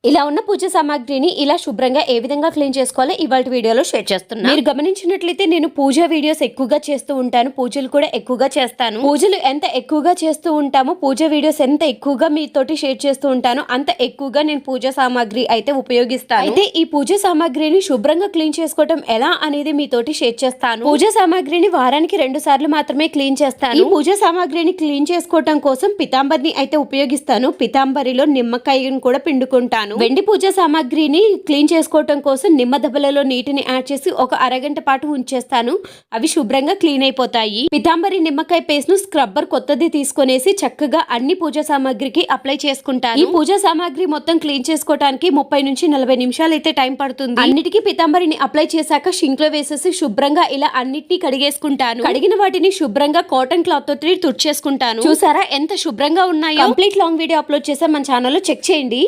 ఇలా ఉన్న పూజ సామాగ్రిని ఇలా శుభ్రంగా ఏ విధంగా క్లీన్ చేసుకోవాలో ఇవాళ వీడియోలో షేర్ చేస్తున్నాను. మీరు గమనించినట్లయితే నేను పూజ వీడియోస్ ఎక్కువగా చేస్తూ ఉంటాను, పూజలు కూడా ఎక్కువగా చేస్తాను. పూజలు ఎంత ఎక్కువగా చేస్తూ ఉంటామో పూజ వీడియోస్ ఎంత ఎక్కువగా మీతోటి షేర్ చేస్తూ ఉంటాను అంత ఎక్కువగా నేను పూజ సామాగ్రి అయితే ఉపయోగిస్తాను. అయితే ఈ పూజ సామాగ్రిని శుభ్రంగా క్లీన్ చేసుకోవడం ఎలా అనేది మీతోటి షేర్ చేస్తాను. పూజ సామాగ్రిని వారానికి 2 సార్లు మాత్రమే క్లీన్ చేస్తాను. ఈ పూజ సామాగ్రిని క్లీన్ చేసుకోవడం కోసం పితాంబరిని అయితే ఉపయోగిస్తాను. పితాంబరిలో నిమ్మకాయను కూడా పిండుకుంటాను. వెండి పూజ సామాగ్రిని క్లీన్ చేసుకోవటం కోసం నిమ్మ దెబ్బలలో నీటిని యాడ్ చేసి ఒక అరగంట పాటు ఉంచేస్తాను. అవి శుభ్రంగా క్లీన్ అయిపోతాయి. పితాంబరి నిమ్మకాయ పేస్ట్ ను స్క్రబ్బర్ కొత్తది తీసుకొనేసి చక్కగా అన్ని పూజ సామాగ్రికి అప్లై చేసుకుంటాను. ఈ పూజ సామాగ్రి మొత్తం క్లీన్ చేసుకోవడానికి 30 నుంచి 40 నిమిషాలు అయితే టైం పడుతుంది. అన్నిటికీ పితాంబరిని అప్లై చేశాక షింక్ లో వేసేసి శుభ్రంగా ఇలా అన్నిటిని కడిగేసుకుంటాను. కడిగిన వాటిని శుభ్రంగా కాటన్ క్లాత్ తో తుడిచేసుకుంటాను. చూసారా ఎంత శుభ్రంగా ఉన్నాయో. కంప్లీట్ లాంగ్ వీడియో అప్లోడ్ చేసా మన ఛానల్లో చెక్ చేయండి.